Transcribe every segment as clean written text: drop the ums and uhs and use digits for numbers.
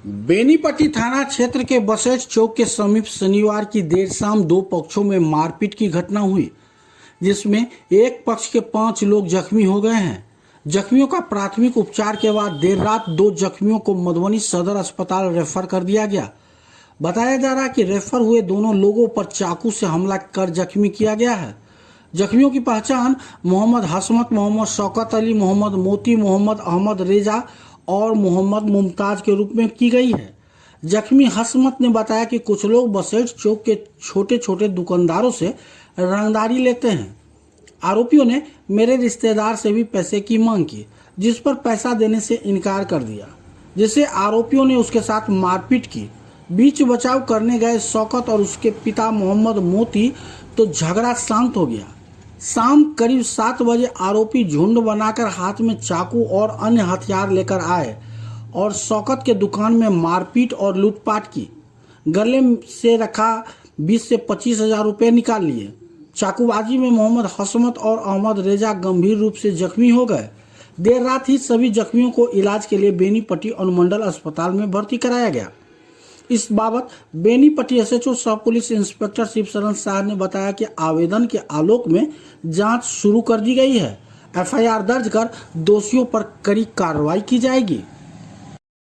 बेनीपट्टी थाना क्षेत्र के बसेट चौक के समीप शनिवार की देर शाम दो पक्षों में मारपीट की घटना हुई, जिसमें एक पक्ष के 5 लोग जख्मी हो गए हैं। जख्मियों का प्राथमिक उपचार के बाद देर रात 2 जख्मियों को मधुबनी सदर अस्पताल रेफर कर दिया गया। बताया जा रहा है कि रेफर हुए दोनों लोगों पर चाकू से हमला कर जख्मी किया गया है। जख्मियों की पहचान मोहम्मद हसमत, मोहम्मद शौकत अली, मोहम्मद मोती, मोहम्मद अहमद रेजा और मोहम्मद मुमताज के रूप में की गई है। जख्मी हसमत ने बताया कि कुछ लोग बसेट चौक के छोटे छोटे दुकानदारों से रंगदारी लेते हैं। आरोपियों ने मेरे रिश्तेदार से भी पैसे की मांग की, जिस पर पैसा देने से इनकार कर दिया, जिससे आरोपियों ने उसके साथ मारपीट की। बीच बचाव करने गए शौकत और उसके पिता मोहम्मद मोती तो झगड़ा शांत हो गया। शाम करीब 7 बजे आरोपी झुंड बनाकर हाथ में चाकू और अन्य हथियार लेकर आए और शौकत के दुकान में मारपीट और लूटपाट की। गले से रखा 20 से 25 हजार रुपये निकाल लिए। चाकूबाजी में मोहम्मद हसमत और अहमद रेजा गंभीर रूप से जख्मी हो गए। देर रात ही सभी जख्मियों को इलाज के लिए बेनीपट्टी अनुमंडल अस्पताल में भर्ती कराया गया। इस बाबत बेनीपट्टी एसएचओ सह पुलिस इंस्पेक्टर शिव शरण शाह ने बताया कि आवेदन के आलोक में जांच शुरू कर दी गई है। एफआईआर दर्ज कर दोषियों पर कड़ी कार्रवाई की जाएगी।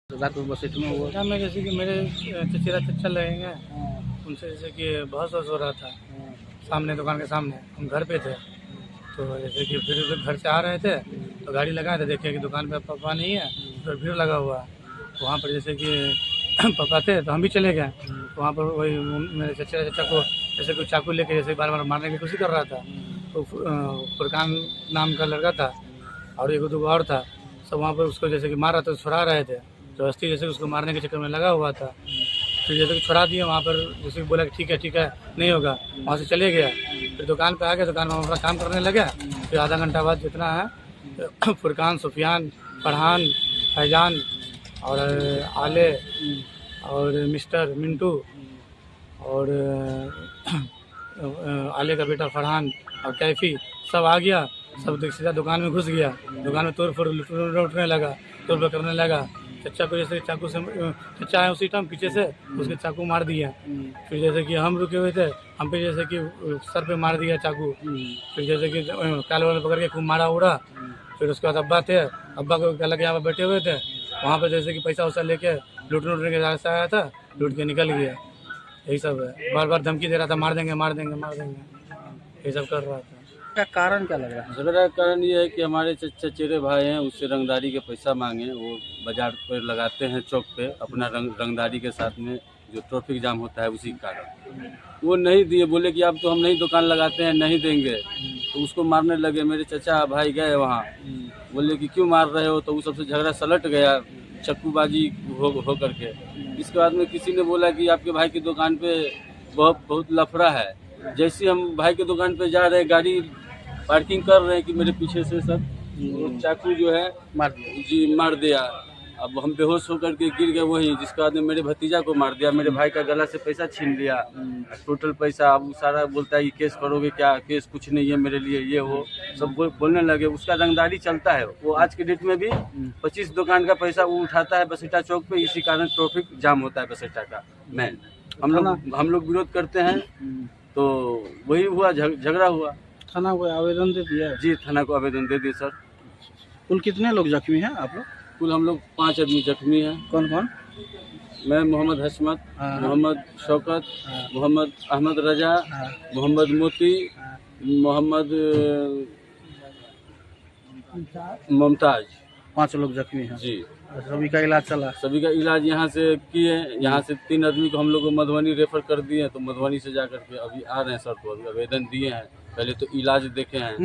रात में बसेट में हुआ मैं जैसे कि मेरे चचेरा चचा लगेंगे, उनसे जैसे कि बहस हो रहा था सामने, दुकान के सामने। हम घर पे थे, तो जैसे कि फिर घर से आ रहे थे तो गाड़ी लगाए थे, देखे कि दुकान पे पापा नहीं है, फिर भीड़ लगा हुआ है। तो वहाँ पर जैसे कि पापा थे तो हम भी चले गए। तो वहाँ पर वही मेरे चचा को जैसे कोई चाकू लेके जैसे बार बार मारने की कोशिश कर रहा था। तो फुरकान नाम का लड़का था और एक दो और था, सब वहाँ पर उसको जैसे कि मार रहा था, छुड़ा रहे थे। तो हस्ती जैसे उसको मारने के चक्कर में लगा हुआ था। फिर जैसे कि छुड़ा दिए, वहाँ पर जैसे कि बोला कि ठीक है नहीं होगा, वहाँ से चले गया। फिर दुकान पे आ गया, दुकान में अपना काम करने लगा। फिर आधा घंटा बाद जितना है फुरकान, सुफियान, फरहान, फैजान और आले और मिस्टर मिंटू और आले का बेटा फरहान और कैफी सब आ गया। सब सीधा दुकान में घुस गया। दुकान में तोड़ फोड़ लूटने लगा, तोड़ फोड़ करने लगा। चचा को जैसे चाकू से, चचा है उसी टाइम पीछे से उसके चाकू मार दिया। फिर जैसे कि हम रुके हुए थे, हम पे जैसे कि सर पे मार दिया चाकू। फिर जैसे कि काले वाले पकड़ के खूब मारा उड़ा। फिर उसके बाद अब्बा थे, अब्बा को अलग यहाँ पर बैठे हुए थे। वहाँ पे जैसे कि पैसा वैसा लेके लूटने के रास्ते आया था, लूट के निकल गया। यही सब है, बार बार धमकी दे रहा था, मार देंगे मार देंगे मार देंगे, यही सब कर रहा था। क्या कारण क्या लग रहा है? झगड़ा का कारण ये है कि हमारे चचेरे भाई हैं, उससे रंगदारी के पैसा मांगे। वो बाजार पर लगाते हैं चौक पे अपना रंगदारी के साथ में, जो ट्रैफिक जाम होता है उसी कारण वो नहीं दिए। बोले कि अब तो हम नहीं दुकान लगाते हैं, नहीं देंगे। तो उसको मारने लगे। मेरे चचा भाई गए वहाँ, बोले कि क्यों मार रहे हो, तो वो सबसे झगड़ा सलट गया चक्कूबाजी हो करके। इसके बाद में किसी ने बोला कि आपके भाई की दुकान पे बहुत लफड़ा है। जैसे हम भाई की दुकान पे जा रहे हैं, गाड़ी पार्किंग कर रहे हैं कि मेरे पीछे से सब चाकू जो है मार दिया। अब हम बेहोश होकर के गिर गए वहीं, जिसके बाद में मेरे भतीजा को मार दिया। मेरे भाई का गला से पैसा छीन लिया, टोटल पैसा। अब सारा बोलता है कि केस करोगे क्या, केस कुछ नहीं है मेरे लिए, ये वो सब बोलने लगे। उसका रंगदारी चलता है। वो आज के डेट में भी 25 दुकान का पैसा वो उठाता है बसेटा चौक पे। इसी कारण ट्रैफिक जाम होता है बसेटा का मेन। हम लोग विरोध करते हैं, तो वही हुआ, झगड़ा हुआ। थाना को आवेदन दे दिया? जी, थाना को आवेदन दे दिए सर। कुल कितने लोग जख्मी हैं आप लोग? कुल हम लोग 5 आदमी जख्मी हैं। कौन कौन? मैं मोहम्मद हसमत, मोहम्मद शौकत, मोहम्मद अहमद रजा, मोहम्मद मोती, मोहम्मद मुमताज। 5 लोग जख्मी हैं जी। सभी का इलाज चला? सभी का इलाज यहाँ से किए। यहाँ से 3 आदमी को हम लोग को मधुबनी रेफर कर दिए। तो मधुबनी से जा करके अभी आ रहे हैं सर। तो अभी आवेदन दिए हैं, पहले तो इलाज देखे हैं।